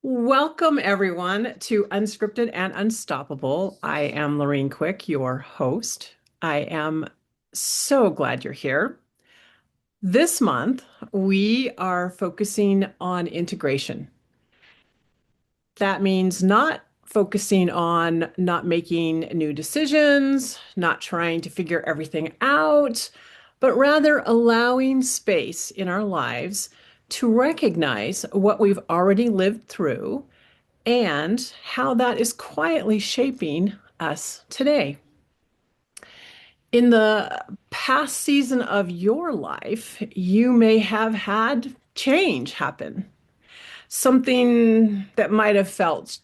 Welcome, everyone, to Unscripted and Unstoppable. I am Laureen Quick, your host. I am so glad you're here. This month, we are focusing on integration. That means not focusing on not making new decisions, not trying to figure everything out, but rather allowing space in our lives to recognize what we've already lived through and how that is quietly shaping us today. In the past season of your life, you may have had change happen, something that might have felt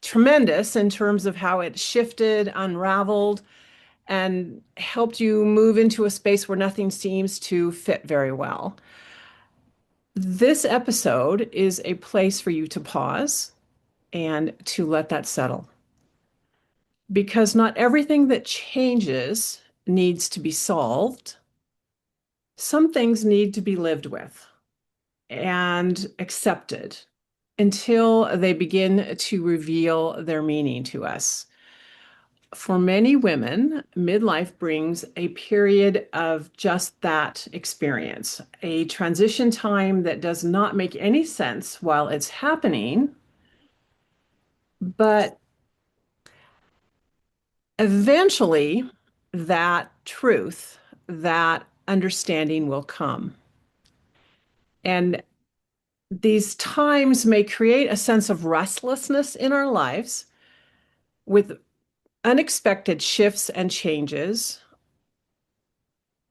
tremendous in terms of how it shifted, unraveled, and helped you move into a space where nothing seems to fit very well. This episode is a place for you to pause and to let that settle. Because not everything that changes needs to be solved. Some things need to be lived with and accepted until they begin to reveal their meaning to us. For many women, midlife brings a period of just that experience, a transition time that does not make any sense while it's happening, but eventually that truth, that understanding will come. And these times may create a sense of restlessness in our lives with unexpected shifts and changes,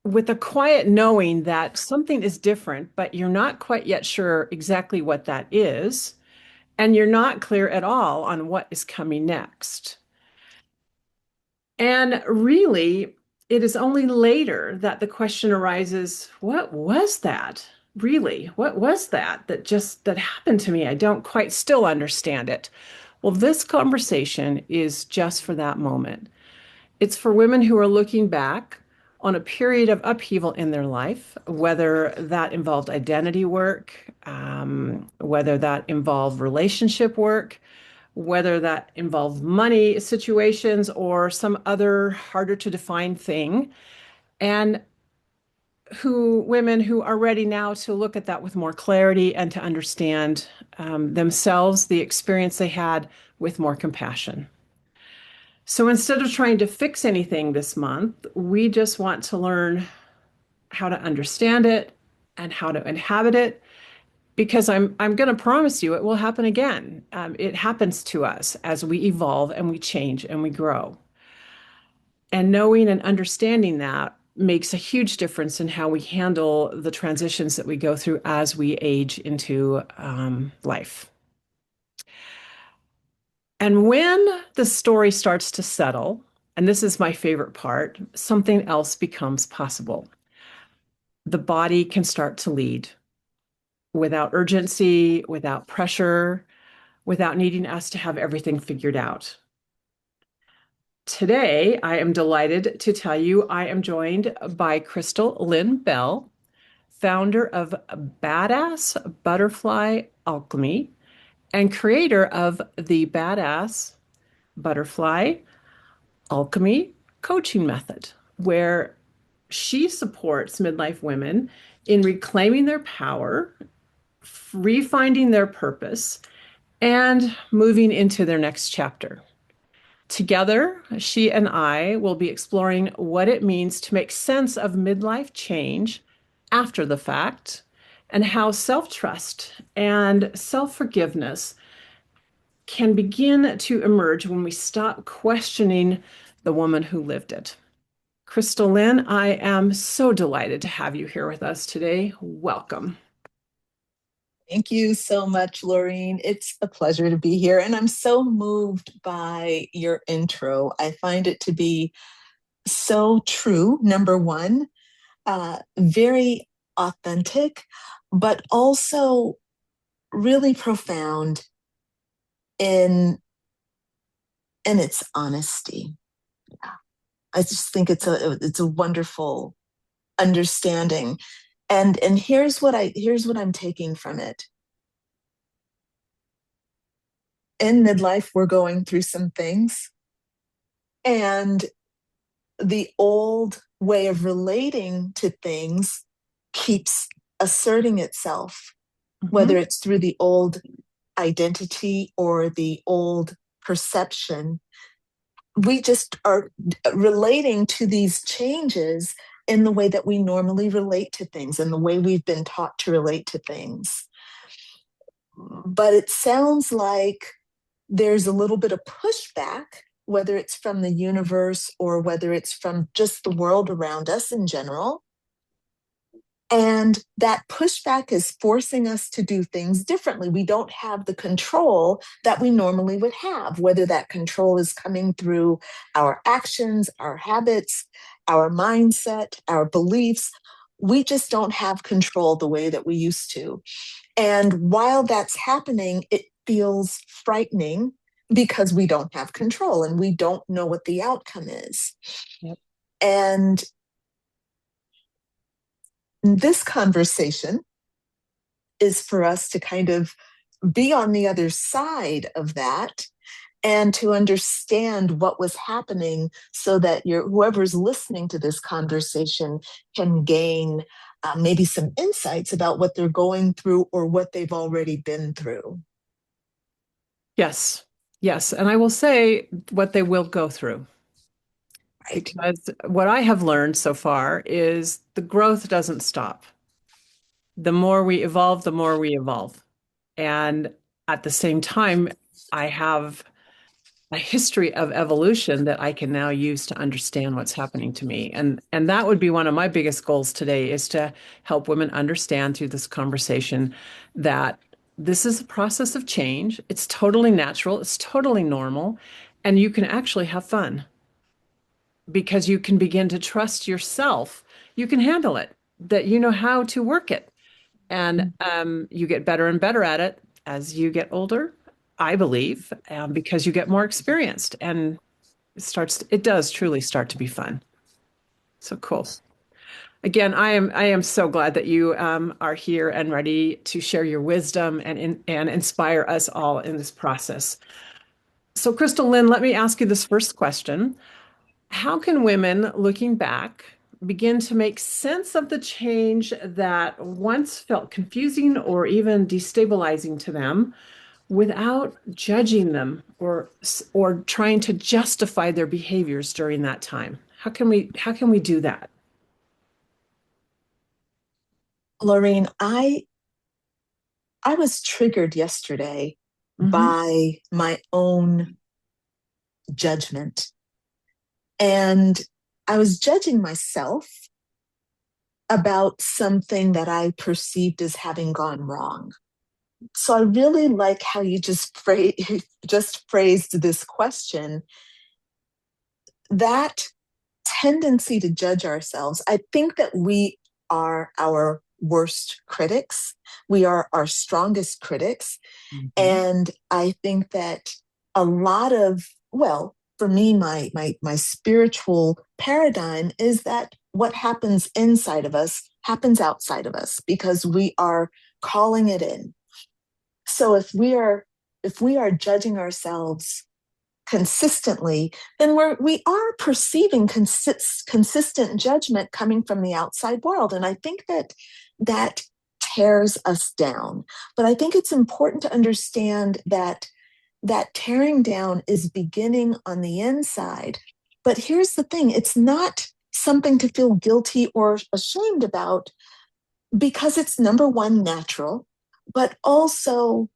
with a quiet knowing that something is different, but you're not quite yet sure exactly what that is. And you're not clear at all on what is coming next. And really, it is only later that the question arises, what was that? Really, what was that happened to me? I don't quite still understand it. Well, this conversation is just for that moment. It's for women who are looking back on a period of upheaval in their life, whether that involved identity work, whether that involved relationship work, whether that involved money situations or some other harder to define thing, and who women who are ready now to look at that with more clarity and to understand themselves, the experience they had with more compassion. So instead of trying to fix anything this month, we just want to learn how to understand it and how to inhabit it because I'm going to promise you it will happen again. It happens to us as we evolve and we change and we grow. And knowing and understanding that makes a huge difference in how we handle the transitions that we go through as we age into life. And when the story starts to settle, and this is my favorite part, something else becomes possible. The body can start to lead without urgency, without pressure, without needing us to have everything figured out. Today, I am delighted to tell you I am joined by Crystal Lynn Bell, founder of Badass Butterfly Alchemy and creator of the Badass Butterfly Alchemy coaching method, where she supports midlife women in reclaiming their power, refinding their purpose, and moving into their next chapter. Together, she and I will be exploring what it means to make sense of midlife change after the fact and how self-trust and self-forgiveness can begin to emerge when we stop questioning the woman who lived it. Crystal Lynn, I am so delighted to have you here with us today. Welcome. Thank you so much, Laureen. It's a pleasure to be here. And I'm so moved by your intro. I find it to be so true, number one, very authentic, but also really profound in its honesty. Yeah. I just think it's a wonderful understanding. And here's what I'm taking from it. In midlife, we're going through some things, and the old way of relating to things keeps asserting itself, whether Mhm. it's through the old identity or the old perception. We just are relating to these changes in the way that we normally relate to things, in the way we've been taught to relate to things. But it sounds like there's a little bit of pushback, whether it's from the universe or whether it's from just the world around us in general. And that pushback is forcing us to do things differently. We don't have the control that we normally would have, whether that control is coming through our actions, our habits, our mindset, our beliefs. We just don't have control the way that we used to. And while that's happening, it feels frightening because we don't have control and we don't know what the outcome is. Yep. And this conversation is for us to kind of be on the other side of that and to understand what was happening so that whoever's listening to this conversation can gain maybe some insights about what they're going through or what they've already been through. Yes. Yes. And I will say what they will go through, Right. because what I have learned so far is the growth doesn't stop. The more we evolve, the more we evolve. And at the same time, I have a history of evolution that I can now use to understand what's happening to me. And that would be one of my biggest goals today, is to help women understand through this conversation that this is a process of change. It's totally natural, it's totally normal, and you can actually have fun because you can begin to trust yourself. You can handle it, that you know how to work it. And you get better and better at it as you get older, I believe, because you get more experienced, and it does truly start to be fun. So cool. Again, I am so glad that you are here and ready to share your wisdom and inspire us all in this process. So, Crystal Lynn, let me ask you this first question. How can women looking back begin to make sense of the change that once felt confusing or even destabilizing to them without judging them or trying to justify their behaviors during that time? How can we do that? Laureen, I was triggered yesterday Hmm. by my own judgment. And I was judging myself about something that I perceived as having gone wrong. So I really like how you just phrased this question. That tendency to judge ourselves, I think that we are our worst critics. We are our strongest critics. Hmm. And I think that a lot of, well, for me, my spiritual paradigm is that what happens inside of us happens outside of us because we are calling it in. So if we are judging ourselves consistently, then we are perceiving consistent judgment coming from the outside world. And I think that that tears us down. But I think it's important to understand that that tearing down is beginning on the inside. But here's the thing, it's not something to feel guilty or ashamed about because it's number one, natural, but also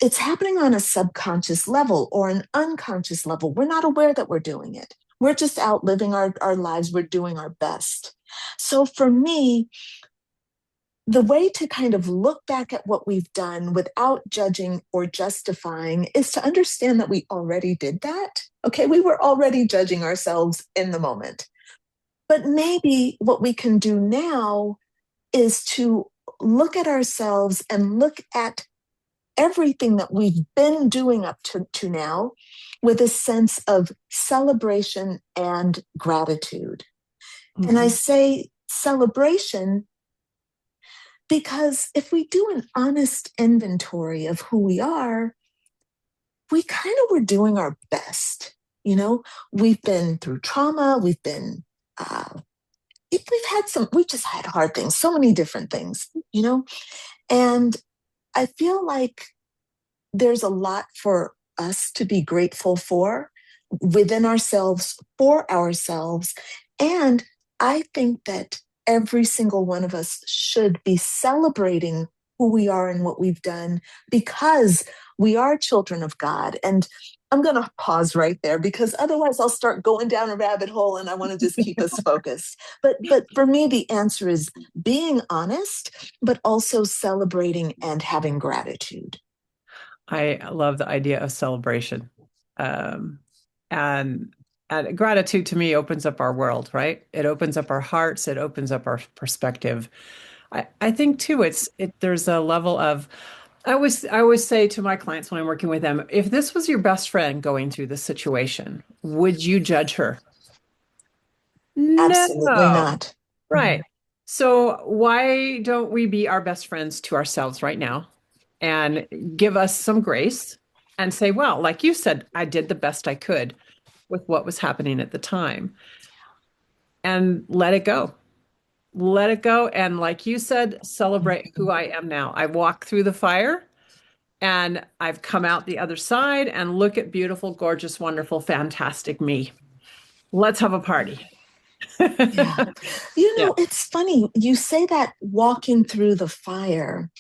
it's happening on a subconscious level or an unconscious level. We're not aware that we're doing it. We're just out living our lives. We're doing our best. So for me, the way to kind of look back at what we've done without judging or justifying is to understand that we already did that. Okay, we were already judging ourselves in the moment. But maybe what we can do now is to look at ourselves and look at everything that we've been doing up to now with a sense of celebration and gratitude. And I Hmm. say celebration Because if we do an honest inventory of who we kind of were doing our best. You know, we've been through trauma, we've just had hard things, so many different things, you know, and I feel like there's a lot for us to be grateful for within ourselves, for ourselves. And I think that every single one of us should be celebrating who we are and what we've done because we are children of God. And I'm going to pause right there because otherwise I'll start going down a rabbit hole and I want to just keep us focused. But for me the answer is being honest but also celebrating and having gratitude. I love the idea of celebration. Um, and and gratitude to me opens up our world, right? It opens up our hearts, it opens up our perspective. I think too, there's a level of I always say to my clients when I'm working with them, if this was your best friend going through this situation, would you judge her? Absolutely No. not. Right. So why don't we be our best friends to ourselves right now and give us some grace and say, well, like you said, I did the best I could with what was happening at the time and let it go. Let it go. And like you said, celebrate who I am now. I walked through the fire and I've come out the other side and look at beautiful, gorgeous, wonderful, fantastic me. Let's have a party. Yeah. You Yeah. know, it's funny. You say that walking through the fire.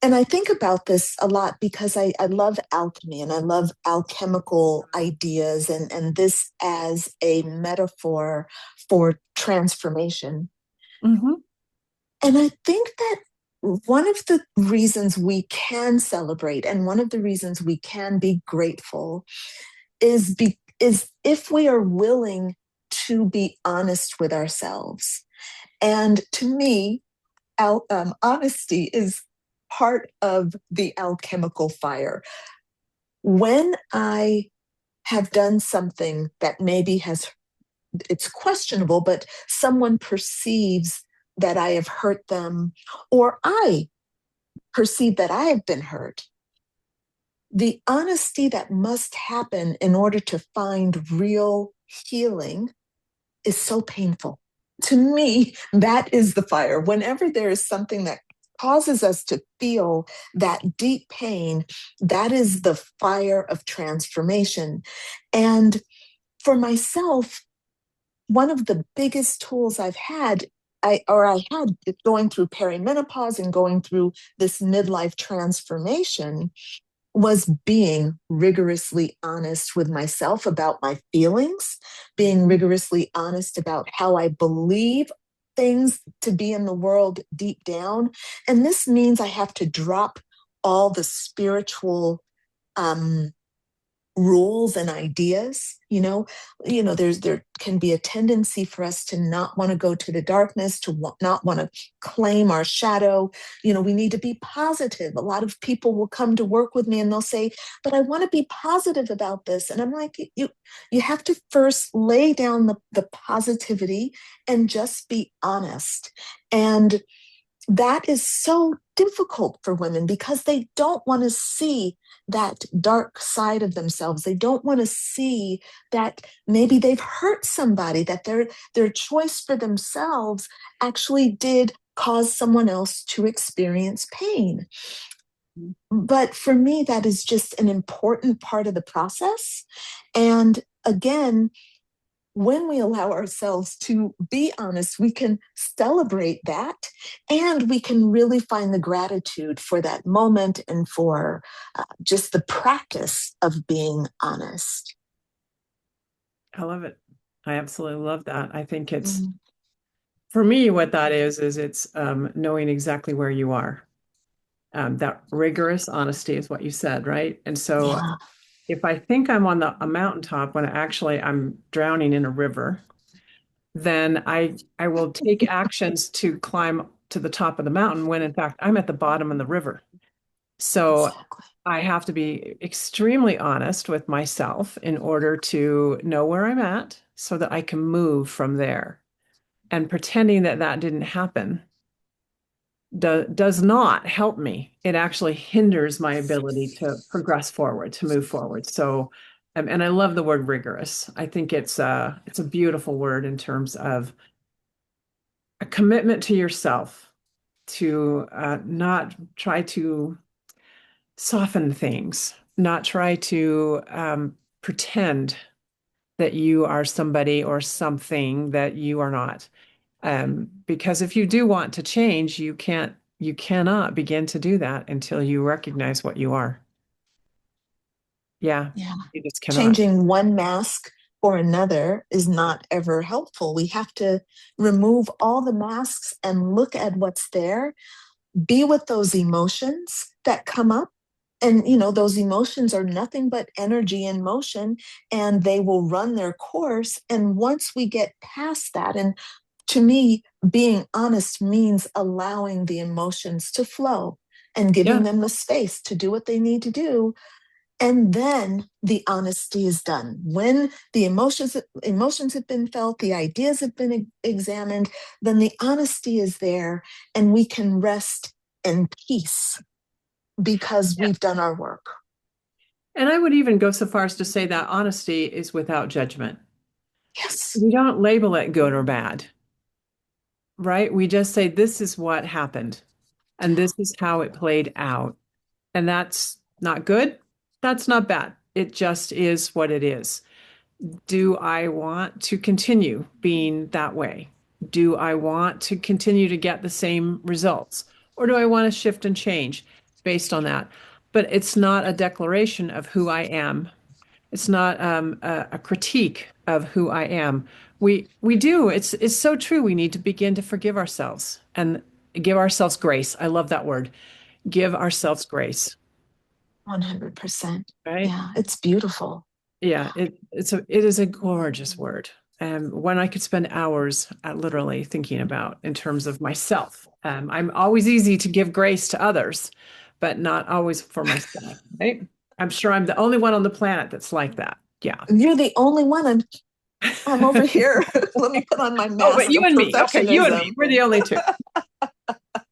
And I think about this a lot because I love alchemy and I love alchemical ideas and this as a metaphor for transformation. Hmm. And I think that one of the reasons we can celebrate and one of the reasons we can be grateful is if we are willing to be honest with ourselves. And to me, honesty is part of the alchemical fire. When I have done something that maybe it's questionable, but someone perceives that I have hurt them, or I perceive that I have been hurt, the honesty that must happen in order to find real healing is so painful. To me, that is the fire. Whenever there is something that causes us to feel that deep pain, that is the fire of transformation. And for myself, one of the biggest tools I had going through perimenopause and going through this midlife transformation was being rigorously honest with myself about my feelings, being rigorously honest about how I believe things to be in the world deep down. And this means I have to drop all the spiritual um, rules and ideas. There can be a tendency for us to not want to go to the darkness, not want to claim our shadow. We need to be positive. A lot of people will come to work with me and they'll say, but I want to be positive about this. And I'm like, you have to first lay down the positivity and just be honest. And that is so difficult for women because they don't want to see that dark side of themselves. They don't want to see that maybe they've hurt somebody, that their choice for themselves actually did cause someone else to experience pain. But for me, that is just an important part of the process. And again, when we allow ourselves to be honest, we can celebrate that and we can really find the gratitude for that moment and for just the practice of being honest. I love it. I absolutely love that. I think it's Mm, for me what that is it's knowing exactly where you are. That rigorous honesty is what you said, right? And so yeah, if I think I'm on a mountaintop when actually I'm drowning in a river, then I will take actions to climb to the top of the mountain when in fact I'm at the bottom of the river. So exactly. I have to be extremely honest with myself in order to know where I'm at so that I can move from there. And pretending that that didn't happen does not help me. It actually hinders my ability to progress forward, to move forward. So, and I love the word rigorous. I think it's a beautiful word in terms of a commitment to yourself to not try to soften things, not try to pretend that you are somebody or something that you are not. Because if you do want to change, you cannot begin to do that until you recognize what you are. Yeah, Yeah. you just cannot. Changing one mask for another is not ever helpful. We have to remove all the masks and look at what's there, be with those emotions that come up. And, those emotions are nothing but energy in motion, and they will run their course. And once we get past that, and to me, being honest means allowing the emotions to flow and giving Yeah. them the space to do what they need to do, and then the honesty is done. When the emotions have been felt, the ideas have been examined, then the honesty is there, and we can rest in peace because Yeah. we've done our work. And I would even go so far as to say that honesty is without judgment. Yes. We don't label it good or bad, right? We just say this is what happened and this is how it played out. And that's not good. That's not bad. It just is what it is. Do I want to continue being that way? Do I want to continue to get the same results? Or do I want to shift and change based on that? But it's not a declaration of who I am. It's not a critique of who I am. We do. It's so true. We need to begin to forgive ourselves and give ourselves grace. I love that word. Give ourselves grace, 100%. right? Yeah, it's beautiful. Yeah, it is a gorgeous word. One I could spend hours literally thinking about in terms of myself. I'm always easy to give grace to others, but not always for myself, right? I'm sure I'm the only one on the planet that's like that. Yeah. You're the only one. I'm over here. Let me put on my Oh, but mask you of and me. Okay, you and me. perfectionism. We're the only two.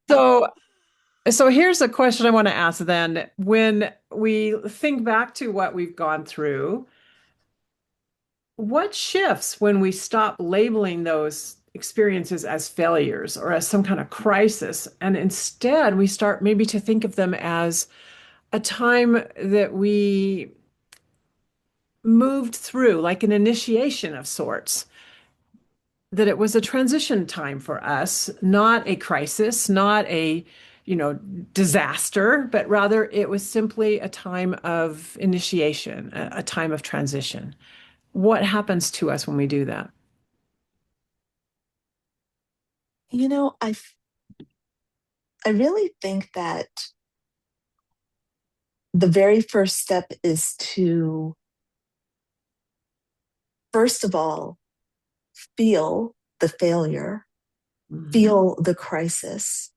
So, so here's a question I want to ask then. When we think back to what we've gone through, what shifts when we stop labeling those experiences as failures or as some kind of crisis, and instead we start maybe to think of them as a time that we moved through, like an initiation of sorts, that it was a transition time for us, not a crisis, not a, disaster, but rather it was simply a time of initiation, a time of transition. What happens to us when we do that? You know, I I really think that the very first step is to, first of all, feel the failure, Mhm. feel the crisis.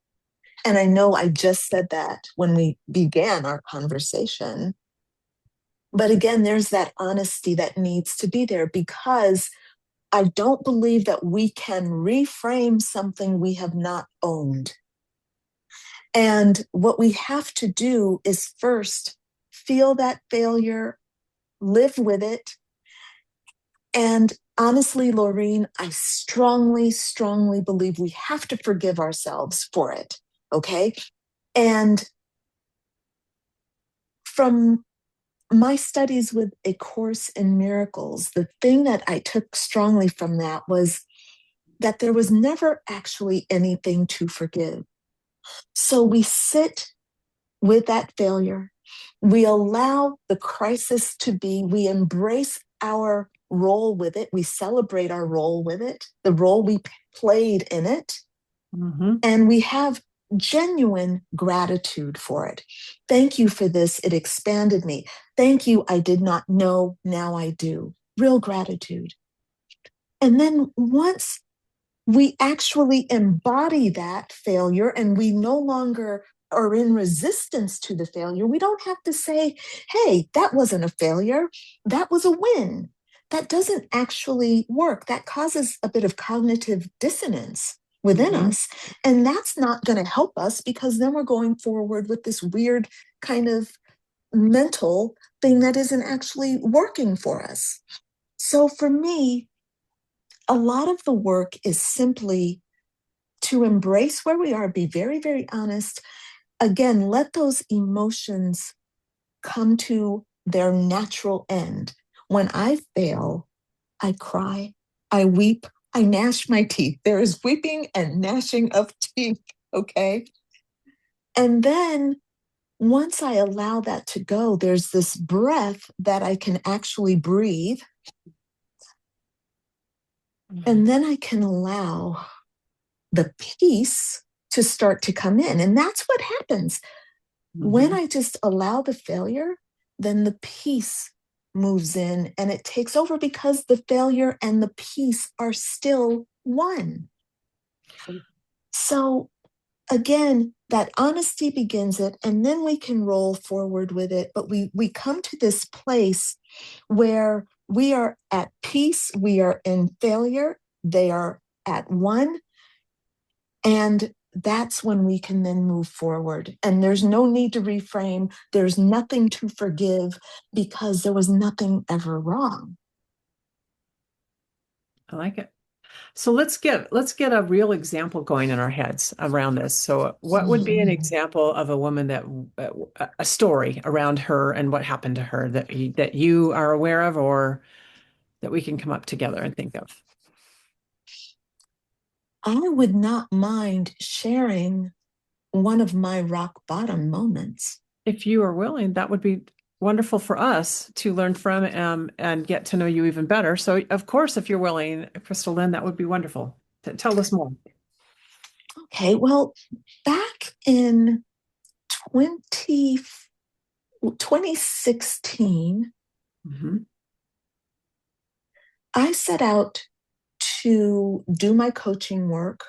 And I know I just said that when we began our conversation. But again, there's that honesty that needs to be there, because I don't believe that we can reframe something we have not owned. And what we have to do is first feel that failure, live with it. And honestly, Laureen, I strongly, strongly believe we have to forgive ourselves for it. Okay. And from my studies with A Course in Miracles, the thing that I took strongly from that was that there was never actually anything to forgive. So we sit with that failure. We allow the crisis to be, we embrace our role with it, we celebrate our role with it, the role we played in it, Mhm. and we have genuine gratitude for it. Thank you for this. It expanded me. Thank you. I did not know. Now I do. Real gratitude. And then once we actually embody that failure and we no longer are in resistance to the failure, we don't have to say, hey, that wasn't a failure. That was a win. that doesn't actually work. That causes a bit of cognitive dissonance within Hmm. us. And that's not going to help us because then we're going forward with this weird kind of mental thing that isn't actually working for us. So for me, a lot of the work is simply to embrace where we are, be very, very honest. Again, let those emotions come to their natural end. When I fail, I cry, I weep, I gnash my teeth. There is weeping and gnashing of teeth, okay? And then once I allow that to go, there's this breath that I can actually breathe. And then I can allow the peace to start to come in. And that's what happens. When Hmm. I just allow the failure, then the peace moves in and it takes over because the failure and the peace are still one. So again, that honesty begins it, and then we can roll forward with it. But we come to this place where we are at peace, we are in failure, they are at one, and that's when we can then move forward. And there's no need to reframe. There's nothing to forgive because there was nothing ever wrong. I like it. So let's get a real example going in our heads around this. So what would be an Mm. example of a woman that a story around her and what happened to her that you are aware of or that we can come up together and think of? I would not mind sharing one of my rock bottom moments. If you are willing, that would be wonderful for us to learn from and get to know you even better. So, of course, if you're willing, Crystal Lynn, that would be wonderful. Tell us more. Okay, well, back in 20, 2016, Hmm. I set out to do my coaching work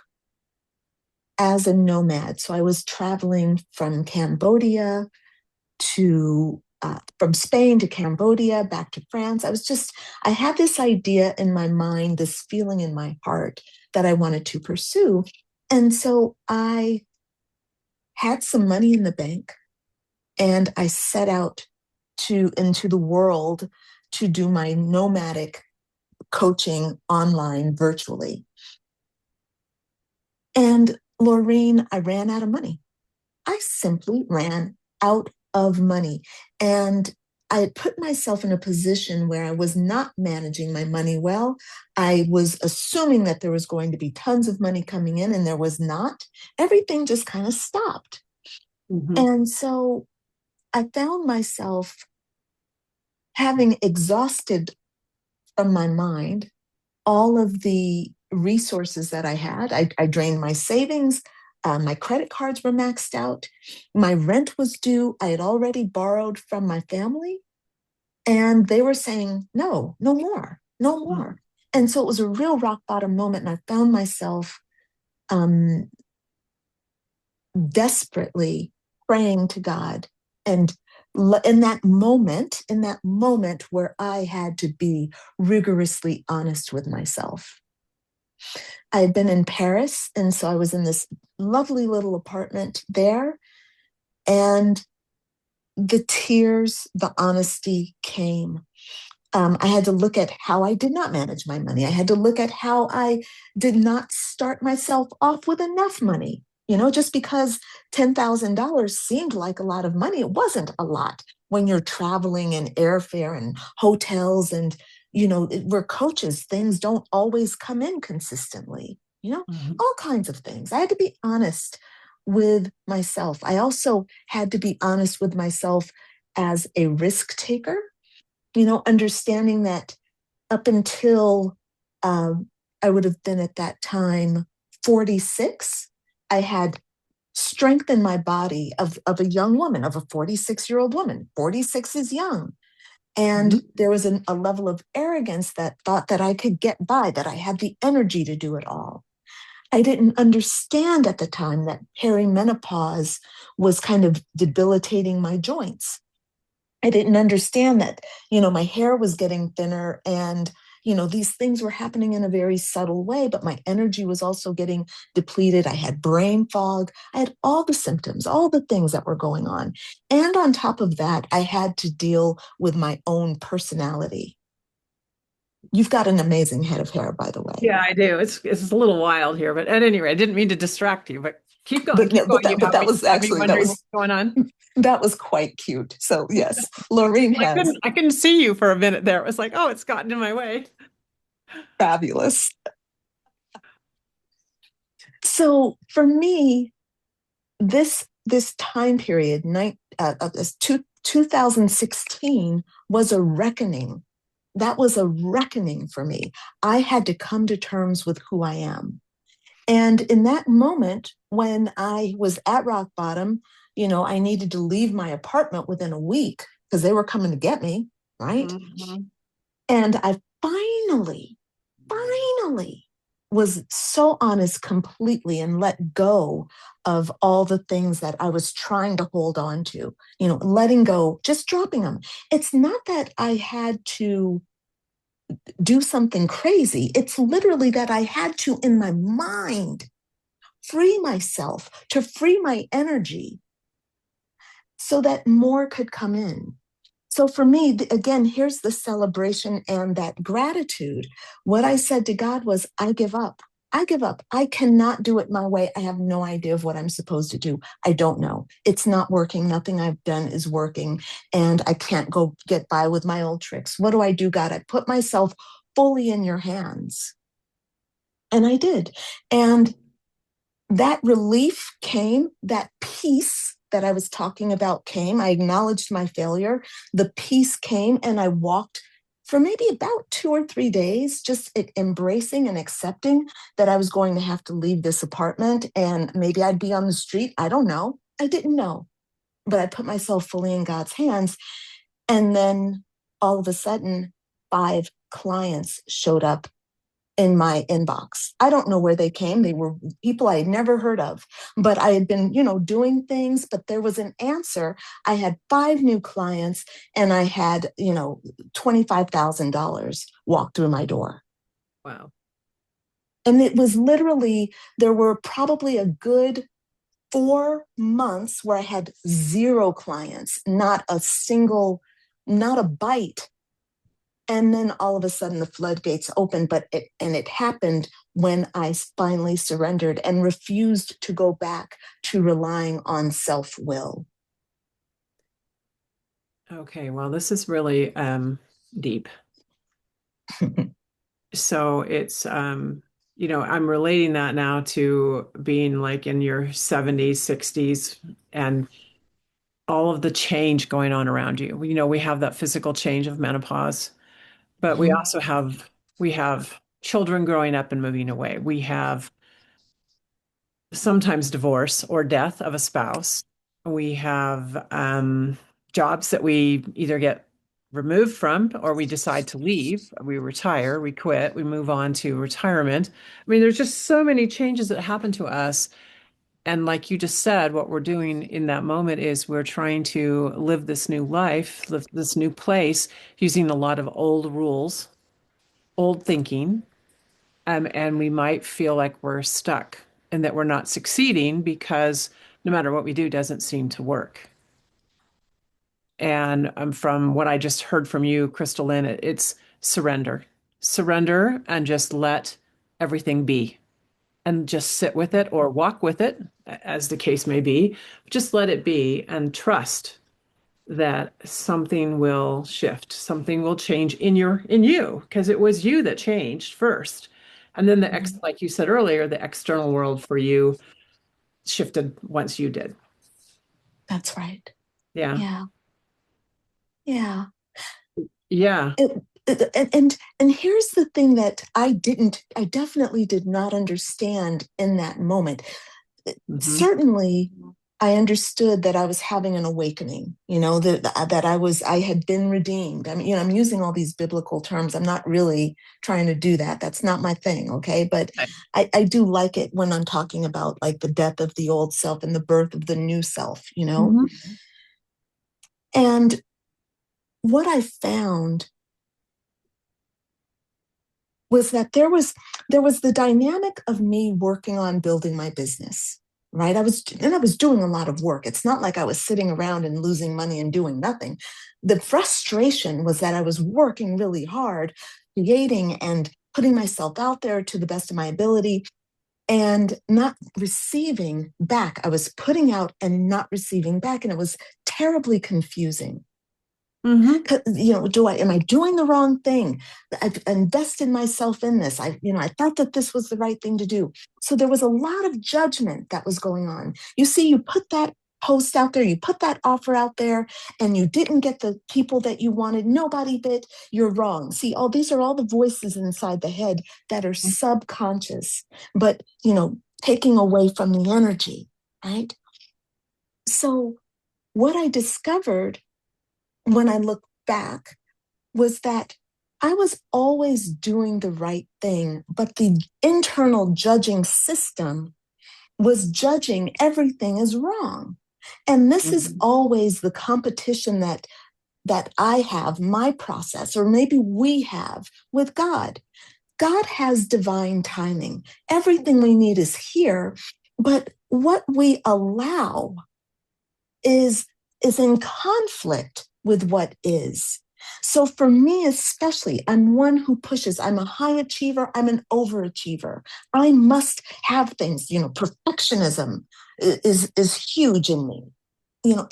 as a nomad. So I was traveling from Cambodia from Spain to Cambodia, back to France. I had this idea in my mind, this feeling in my heart that I wanted to pursue. And so I had some money in the bank and I set out into the world to do my nomadic coaching online virtually. And Laureen, I ran out of money. I simply ran out of money. And I had put myself in a position where I was not managing my money well. I was assuming that there was going to be tons of money coming in, and there was not. Everything just kind of stopped. Hmm. And so I found myself having exhausted from my mind all of the resources that I had. I drained my savings. My credit cards were maxed out. My rent was due. I had already borrowed from my family. And they were saying, no, no more, no more. And so it was a real rock bottom moment. And I found myself um, desperately praying to God. And in that moment where I had to be rigorously honest with myself, I had been in Paris, and so I was in this lovely little apartment there, and the tears, the honesty came. I had to look at how I did not manage my money. I had to look at how I did not start myself off with enough money. Just because $10,000 seemed like a lot of money, it wasn't a lot when you're traveling and airfare and hotels and, we're coaches, things don't always come in consistently, Hmm. all kinds of things. I had to be honest with myself. I also had to be honest with myself as a risk taker, understanding that up until I would have been at that time 46, I had strength in my body of a young woman, of a 46-year-old woman. 46 is young. And Hmm. there was a level of arrogance that thought that I could get by, that I had the energy to do it all. I didn't understand at the time that perimenopause was kind of debilitating my joints. I didn't understand that, my hair was getting thinner and, these things were happening in a very subtle way, but my energy was also getting depleted. I had brain fog. I had all the symptoms, all the things that were going on. And on top of that, I had to deal with my own personality. You've got an amazing head of hair, by the way. Yeah, I do. It's a little wild here, but at any rate, I didn't mean to distract you, but keep going, But keep no, but going. that but that was Have me actually wondering what's going on. that was quite cute. So yes, Laureen I has couldn't I couldn't see you for a minute there. It was like, oh, it's gotten in my way. fabulous. So for me, this time period, 2016, was a reckoning. That was a reckoning for me. I had to come to terms with who I am. And in that moment, when I was at rock bottom, I needed to leave my apartment within a week because they were coming to get me, right? Mhm. And I finally was so honest completely and let go of all the things that I was trying to hold on to, letting go, just dropping them. It's not that I had to do something crazy. It's literally that I had to, in my mind, free myself, to free my energy so that more could come in. So for me, again, here's the celebration and that gratitude. What I said to God was, I give up. I give up. I cannot do it my way. I have no idea of what I'm supposed to do. I don't know. It's not working. Nothing I've done is working. And I can't go get by with my old tricks. What do I do, God? I put myself fully in your hands. And I did. And that relief came, that peace that I was talking about came. I acknowledged my failure. The peace came, and I walked for maybe about 2 or 3 days, just embracing and accepting that I was going to have to leave this apartment and maybe I'd be on the street. I don't know. I didn't know, but I put myself fully in God's hands. And then all of a sudden, 5 clients showed up in my inbox. I don't know where they came. They were people I had never heard of, but I had been, doing things, but there was an answer. I had 5 new clients and I had, $25,000 walk through my door. Wow. And it was literally, there were probably a good 4 months where I had 0 clients, not a single, not a bite. And then all of a sudden the floodgates opened, it happened when I finally surrendered and refused to go back to relying on self-will. Okay, well, this is really deep. So I'm relating that now to being like in your 70s, 60s, and all of the change going on around you. We have that physical change of menopause, but we Mhm. also have children growing up and moving away. We have sometimes divorce or death of a spouse. We have jobs that we either get removed from or we decide to leave. We retire, we quit, we move on to retirement. I mean, there's just so many changes that happen to us. And like you just said, what we're doing in that moment is we're trying to live this new life, live this new place using a lot of old rules, old thinking, and we might feel like we're stuck and that we're not succeeding because no matter what we do doesn't seem to work. And from what I just heard from you, Crystal Lynn, it's surrender. Surrender and just let everything be and just sit with it or walk with it, as the case may be. Just let it be and trust that something will shift, something will change in you, because it was you that changed first. And then like you said earlier, the external world for you shifted once you did. That's right. Yeah. Yeah. Yeah. Yeah. And here's the thing that I definitely did not understand in that moment. Hmm. Certainly I understood that I was having an awakening, that I had been redeemed. I mean, I'm using all these biblical terms. I'm not really trying to do that. That's not my thing. Okay. But I do like it when I'm talking about like the death of the old self and the birth of the new self. Hmm. And what I found was that there was the dynamic of me working on building my business, right? I was doing a lot of work. It's not like I was sitting around and losing money and doing nothing. The frustration was that I was working really hard, creating and putting myself out there to the best of my ability and not receiving back. I was putting out and not receiving back, and it was terribly confusing. Mm-hmm. Am I doing the wrong thing? I've invested myself in this. I thought that this was the right thing to do. So there was a lot of judgment that was going on. You see, you put that post out there, you put that offer out there, and you didn't get the people that you wanted. Nobody bid. You're wrong. See, all these are all the voices inside the head that are subconscious, but taking away from the energy, right? So what I discovered when I look back was that I was always doing the right thing, but the internal judging system was judging everything as wrong. And this is Mm-hmm. always the competition that I have, my process, or maybe we have with God. God has divine timing. Everything we need is here, but what we allow is is in conflict with what is. So for me especially, I'm one who pushes. I'm a high achiever, I'm an overachiever. I must have things, perfectionism is huge in me.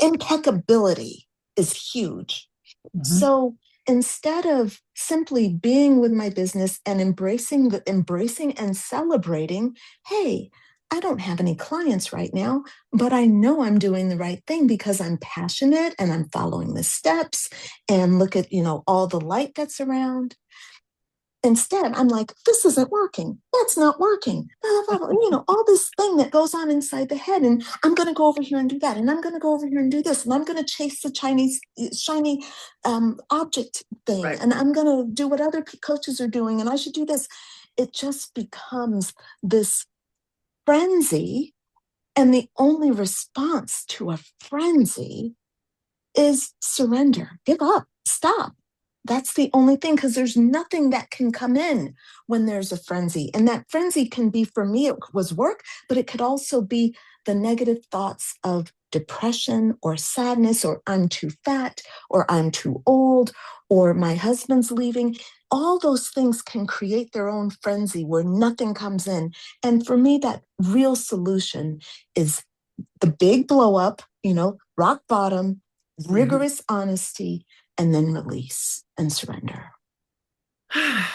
Impeccability is huge. Mm-hmm. So instead of simply being with my business and embracing and celebrating, hey, I don't have any clients right now, but I know I'm doing the right thing because I'm passionate and I'm following the steps and look at, all the light that's around. Instead, I'm like, this isn't working. That's not working. Blah, blah, blah, all this thing that goes on inside the head. And I'm going to go over here and do that. And I'm going to go over here and do this. And I'm going to chase the Chinese shiny object thing. Right. And I'm going to do what other coaches are doing. And I should do this. It just becomes this frenzy. And the only response to a frenzy is surrender, give up, stop. That's the only thing, because there's nothing that can come in when there's a frenzy. And that frenzy can be, for me, it was work, but it could also be the negative thoughts of depression or sadness, or I'm too fat, or I'm too old, or my husband's leaving. All those things can create their own frenzy where nothing comes in. And for me, that real solution is the big blow up, rock bottom, Mm-hmm. rigorous honesty, and then release and surrender. And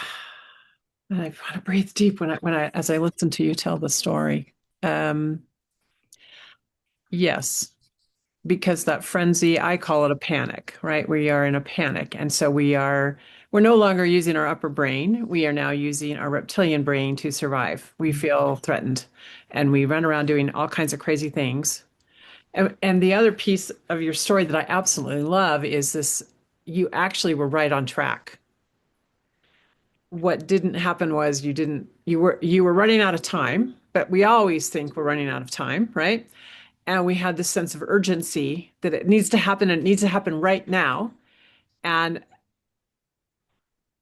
I want to breathe deep as I listen to you tell the story. Um, yes, because that frenzy, I call it a panic, right? We are in a panic. And so we're no longer using our upper brain. We are now using our reptilian brain to survive. We feel threatened and we run around doing all kinds of crazy things. And the other piece of your story that I absolutely love is this, you actually were right on track. What didn't happen was you were running out of time, but we always think we're running out of time, right? And we had this sense of urgency that it needs to happen and it needs to happen right now. And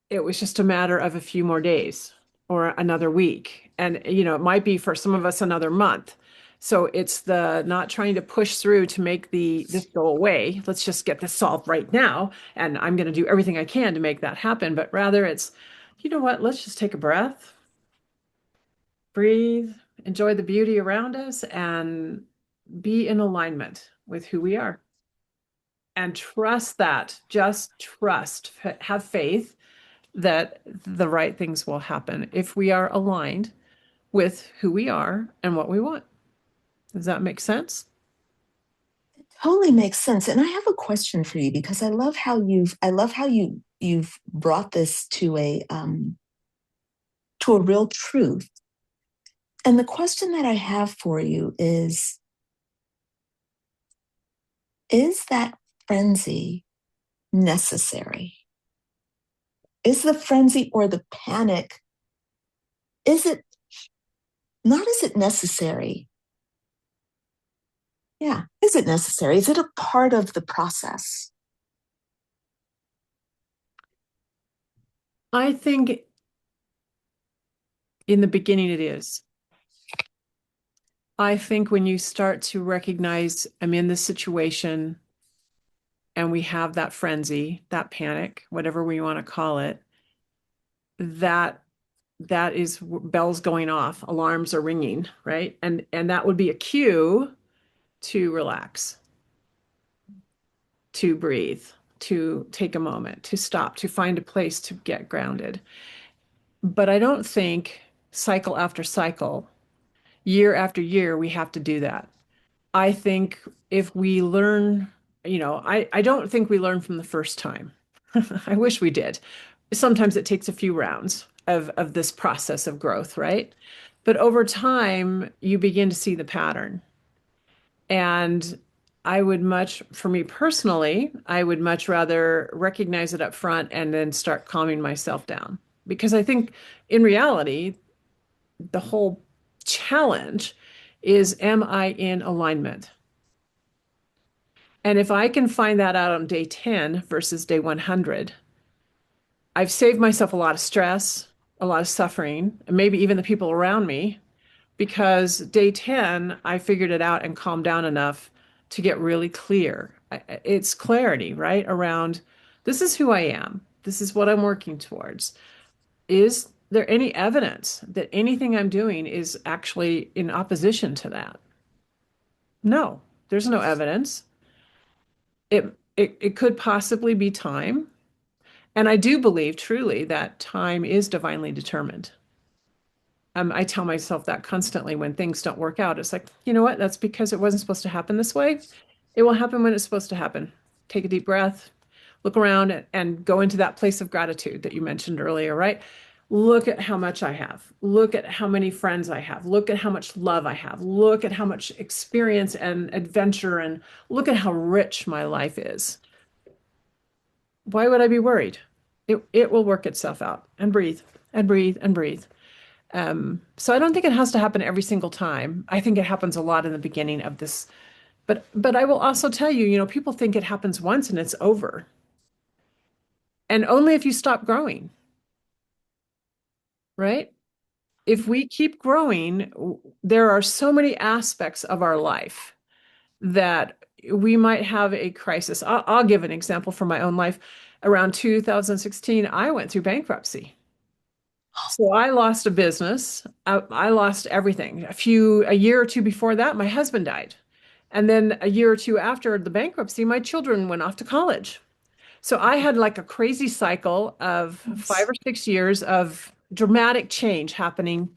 it was just a matter of a few more days or another week. And, it might be for some of us another month. So it's the not trying to push through to make this go away. Let's just get this solved right now. And I'm going to do everything I can to make that happen. But rather it's, you know what? Let's just take a breath, breathe, enjoy the beauty around us, and be in alignment with who we are. And trust that, just trust, have faith that the right things will happen if we are aligned with who we are and what we want. Does that make sense? Totally makes sense. And I have a question for you, because I love how you've brought this to a real truth. And the question that I have for you is that frenzy necessary? Is the frenzy or the panic, is it not, is it necessary? Yeah. Is it necessary? Is it a part of the process? I think in the beginning it is. I think when you start to recognize I'm in this situation and we have that frenzy, that panic, whatever we want to call it, that that is bells going off, alarms are ringing, right? And that would be a cue to relax, to breathe, to take a moment, to stop, to find a place to get grounded. But I don't think cycle after cycle, year after year, we have to do that. I think if we learn, I don't think we learn from the first time. I wish we did. Sometimes it takes a few rounds of this process of growth, right? But over time, you begin to see the pattern. And for me personally, I would much rather recognize it up front and then start calming myself down. Because I think in reality, the whole challenge is, am I in alignment? And if I can find that out on day 10 versus day 100, I've saved myself a lot of stress, a lot of suffering, and maybe even the people around me, because day 10, I figured it out and calmed down enough to get really clear. It's clarity, right? Around this is who I am, this is what I'm working towards. Is there any evidence that anything I'm doing is actually in opposition to that? No, there's no evidence. It could possibly be time. And I do believe truly that time is divinely determined. I tell myself that constantly when things don't work out. It's like, you know what? That's because it wasn't supposed to happen this way. It will happen when it's supposed to happen. Take a deep breath, look around and go into that place of gratitude that you mentioned earlier, right? Look at how much I have. Look at how many friends I have. Look at how much love I have. Look at how much experience and adventure, and look at how rich my life is. Why would I be worried? It will work itself out. And breathe and breathe and breathe. So I don't think it has to happen every single time. I think it happens a lot in the beginning of this. But I will also tell you, people think it happens once and it's over. And only if you stop growing, right? If we keep growing, there are so many aspects of our life that we might have a crisis. I'll give an example from my own life. Around 2016, I went through bankruptcy. So I lost a business. I lost everything. A year or two before that, my husband died. And then a year or two after the bankruptcy, my children went off to college. So I had like a crazy cycle of 5 or 6 years of dramatic change happening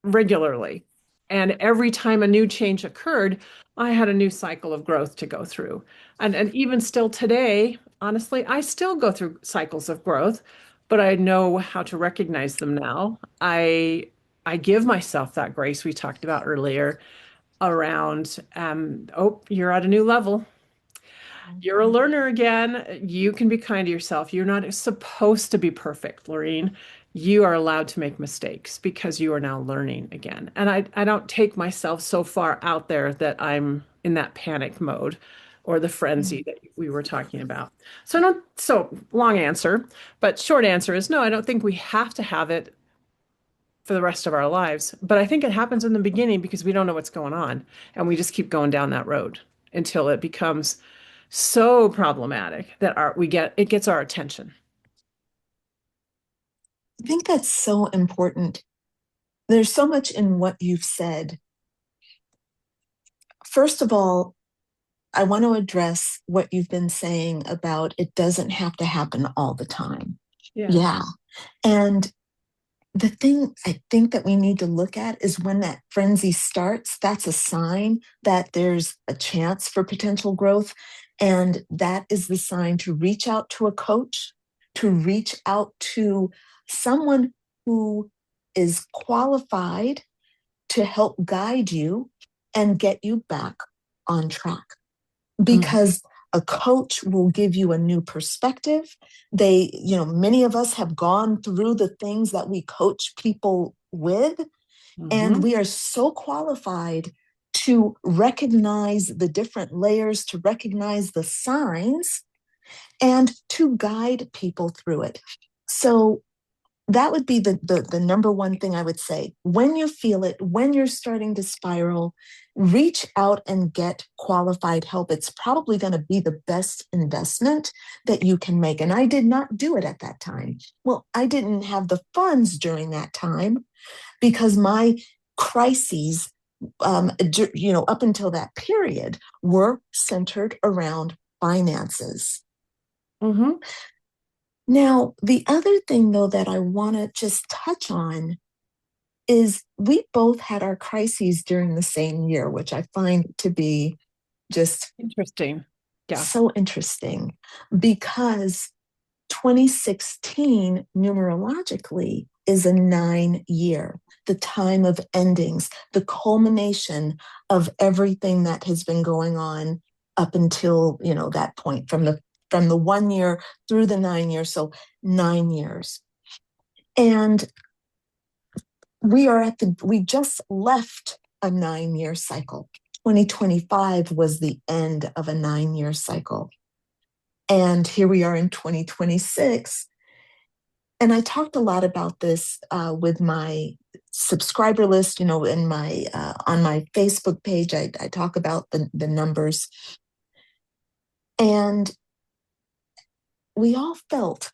regularly. And every time a new change occurred, I had a new cycle of growth to go through. And even still today, honestly, I still go through cycles of growth, but I know how to recognize them now. I give myself that grace we talked about earlier around, oh, you're at a new level. You're a learner again. You can be kind to yourself. You're not supposed to be perfect, Laureen. You are allowed to make mistakes because you are now learning again. And I don't take myself so far out there that I'm in that panic mode or the frenzy that we were talking about. So long answer, but short answer is no, I don't think we have to have it for the rest of our lives. But I think it happens in the beginning because we don't know what's going on and we just keep going down that road until it becomes so problematic that it gets our attention. I think that's so important. There's so much in what you've said. First of all, I want to address what you've been saying about it doesn't have to happen all the time. Yeah. Yeah. And the thing I think that we need to look at is when that frenzy starts, that's a sign that there's a chance for potential growth. And that is the sign to reach out to a coach, to reach out to someone who is qualified to help guide you and get you back on track. Mhm. Because a coach will give you a new perspective. Many of us have gone through the things that we coach people with, and Mhm. we are so qualified to recognize the different layers, to recognize the signs, and to guide people through it. So that would be the number one thing I would say. When you feel it, when you're starting to spiral, reach out and get qualified help. It's probably going to be the best investment that you can make. And I did not do it at that time. Well, I didn't have the funds during that time because my crises, up until that period, were centered around finances. Hmm. Now, the other thing, though, that I want to just touch on is we both had our crises during the same year, which I find to be just Interesting. Yeah. so interesting because 2016 numerologically is a 9 year, the time of endings, the culmination of everything that has been going on up until that point from the 1 year through the 9 years, so 9 years. And we just left a 9 year cycle. 2025 was the end of a 9 year cycle. And here we are in 2026. And I talked a lot about this with my subscriber list, in my on my Facebook page. I talk about the numbers, and we all felt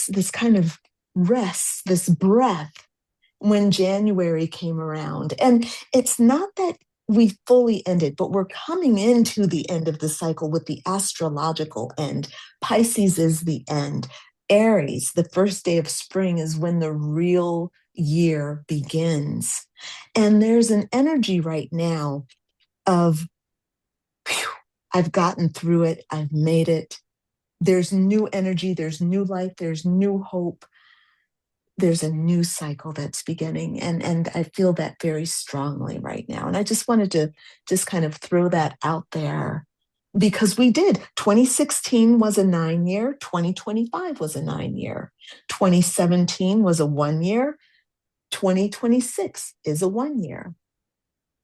this kind of rest, this breath when January came around. And it's not that we fully ended, but we're coming into the end of the cycle with the astrological end. Pisces is the end. Aries, the first day of spring, is when the real year begins. And there's an energy right now of, "Phew, I've gotten through it, I've made it." There's new energy, there's new life, there's new hope, there's a new cycle that's beginning, and I feel that very strongly right now. And I just wanted to just kind of throw that out there because we did. 2016 was a 9 year, 2025 was a 9 year, 2017 was a 1 year, 2026 is a 1 year.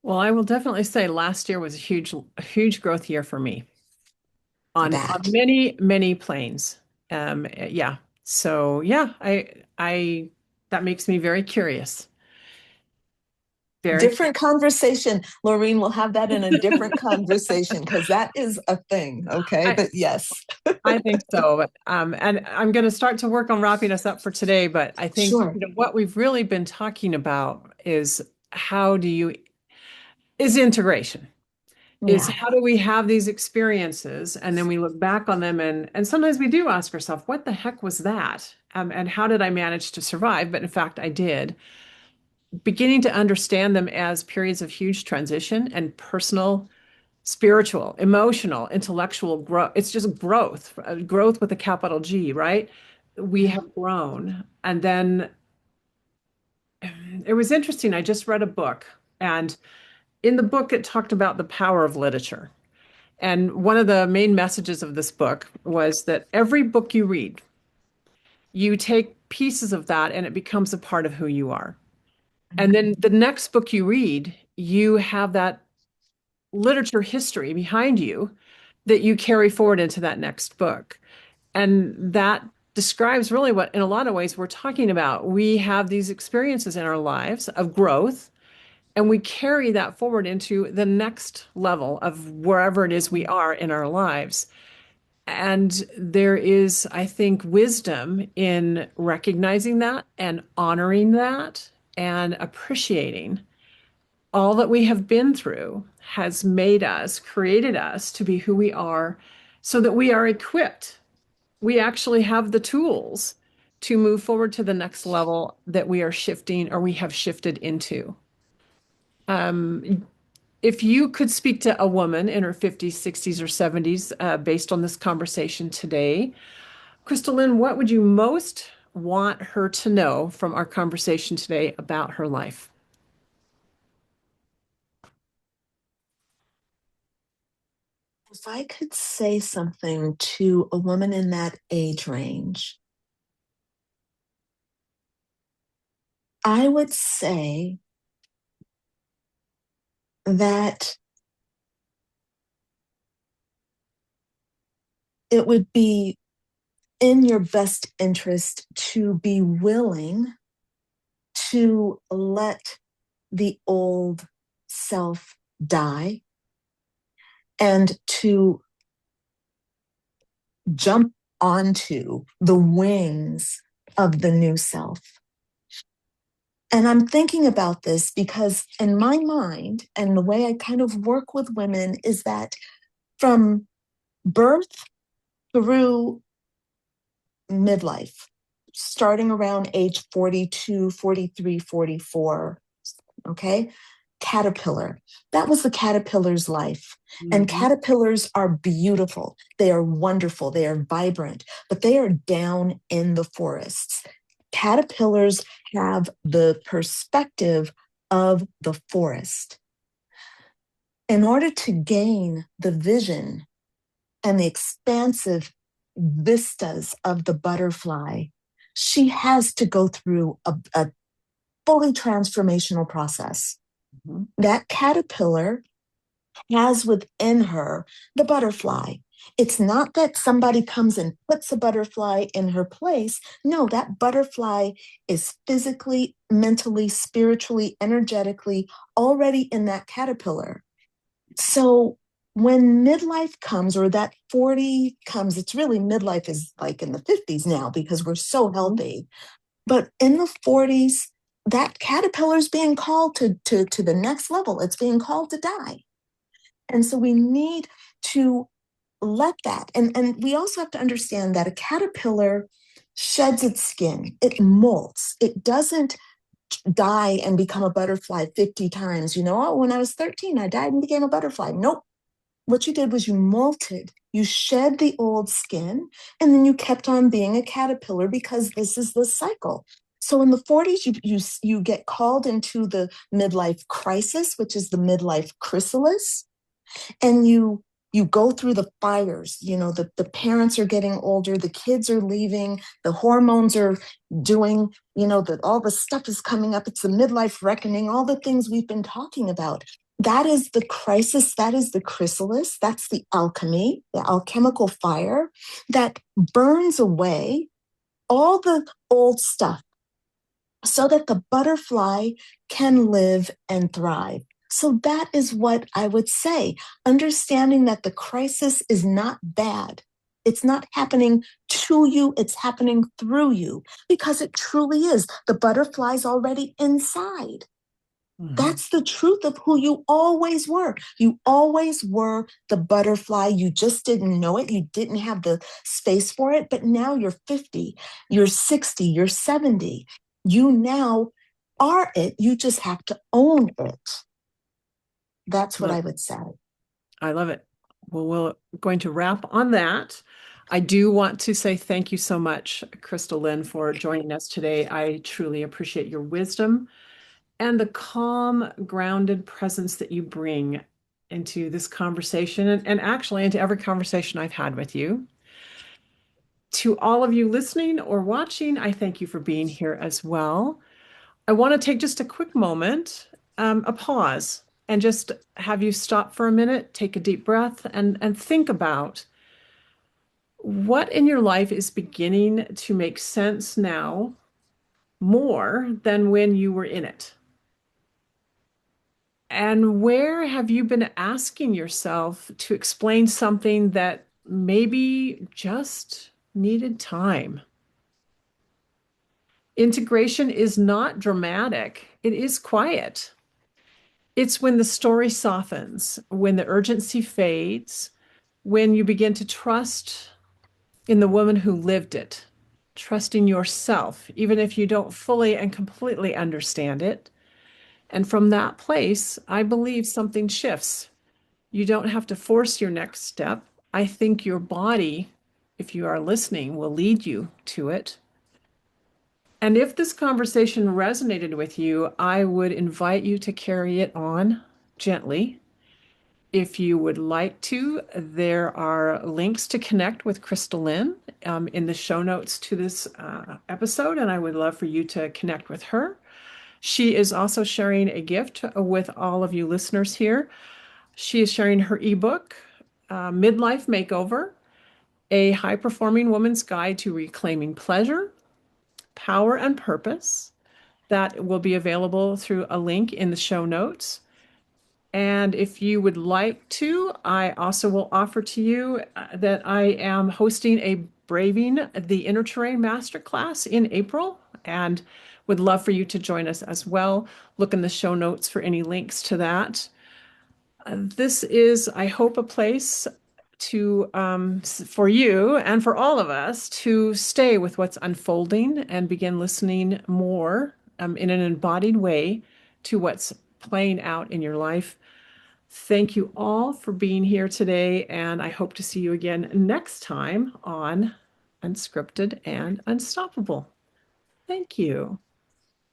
Well, I will definitely say last year was a huge growth year for me on That many, many planes. Yeah. So yeah, I that makes me very curious. Very different conversation. Laureen will have that in a different conversation because that is a thing. Okay. I But yes, I think so. But, and I'm going to start to work on wrapping us up for today. But I think, sure. what we've really been talking about is how do you is integration. Is Yeah. how do we have these experiences and then we look back on them and sometimes we do ask ourselves, what the heck was that? And how did I manage to survive? But in fact, I did. Beginning to understand them as periods of huge transition and personal, spiritual, emotional, intellectual growth. It's just growth, growth with a capital G, right? We Yeah. have grown. And then it was interesting. I just read a book, and in the book, it talked about the power of literature. And one of the main messages of this book was that every book you read, you take pieces of that and it becomes a part of who you are. And then the next book you read, you have that literature history behind you that you carry forward into that next book. And that describes really what, in a lot of ways, we're talking about. We have these experiences in our lives of growth, and we carry that forward into the next level of wherever it is we are in our lives. And there is, I think, wisdom in recognizing that and honoring that and appreciating all that we have been through has made us, created us to be who we are so that we are equipped. We actually have the tools to move forward to the next level that we are shifting or we have shifted into. Um, if you could speak to a woman in her 50s, 60s, or 70s, based on this conversation today, Crystal Lynn, what would you most want her to know from our conversation today about her life? If I could say something to a woman in that age range, I would say that it would be in your best interest to be willing to let the old self die and to jump onto the wings of the new self. And I'm thinking about this because, in my mind, and the way I kind of work with women is that from birth through midlife, starting around age 42, 43, 44, okay? Caterpillar. That was the caterpillar's life. And Mhm. caterpillars are beautiful. They are wonderful. They are vibrant, but they are down in the forests. Caterpillars have the perspective of the forest. In order to gain the vision and the expansive vistas of the butterfly, she has to go through a fully transformational process. Mhm. That caterpillar has within her the butterfly. It's not that somebody comes and puts a butterfly in her place. No, that butterfly is physically, mentally, spiritually, energetically already in that caterpillar. So when midlife comes, or that 40 comes, it's really midlife is like in the 50s now because we're so Mhm. healthy. But in the 40s, that caterpillar is being called to the next level. It's being called to die. And so we need to let that. And we also have to understand that a caterpillar sheds its skin, it molts, it doesn't die and become a butterfly 50 times. Oh, when I was 13, I died and became a butterfly. Nope. What you did was you molted, you shed the old skin, and then you kept on being a caterpillar because this is the cycle. So in the 40s, you get called into the midlife crisis, which is the midlife chrysalis, and you go through the fires. The parents are getting older, the kids are leaving, the hormones are doing, that all the stuff is coming up. It's the midlife reckoning, all the things we've been talking about. That is the crisis, that is the chrysalis, that's the alchemy, the alchemical fire that burns away all the old stuff so that the butterfly can live and thrive. So that is what I would say, understanding that the crisis is not bad. It's not happening to you, it's happening through you because it truly is. The butterfly's already inside. Mhm. That's the truth of who you always were. You always were the butterfly. You just didn't know it. You didn't have the space for it. But now you're 50, you're 60, you're 70. You now are it. You just have to own it. That's what Well, I would say. I love it. Well, we're going to wrap on that. I do want to say thank you so much, Crystal Lynn, for joining us today. I truly appreciate your wisdom and the calm, grounded presence that you bring into this conversation and actually into every conversation I've had with you. To all of you listening or watching, I thank you for being here as well. I want to take just a quick moment, a pause, and just have you stop for a minute, take a deep breath, and think about what in your life is beginning to make sense now more than when you were in it. And where have you been asking yourself to explain something that maybe just needed time? Integration is not dramatic, it is quiet. It's when the story softens, when the urgency fades, when you begin to trust in the woman who lived it, trusting yourself, even if you don't fully and completely understand it. And from that place, I believe something shifts. You don't have to force your next step. I think your body, if you are listening, will lead you to it. And if this conversation resonated with you, I would invite you to carry it on gently. If you would like to, there are links to connect with Crystal Lynn in the show notes to this episode, and I would love for you to connect with her. She is also sharing a gift with all of you listeners here. She is sharing her ebook, Midlife Makeover. A high-performing woman's guide to reclaiming pleasure, power, and purpose. That will be available through a link in the show notes. And if you would like to, I also will offer to you that I am hosting a Braving the Inner Terrain Masterclass in April and would love for you to join us as well. Look in the show notes for any links to that. This is, I hope, a place to for you and for all of us to stay with what's unfolding and begin listening more in an embodied way to what's playing out in your life. Thank you all for being here today, and I hope to see you again next time on Unscripted and Unstoppable. Thank you.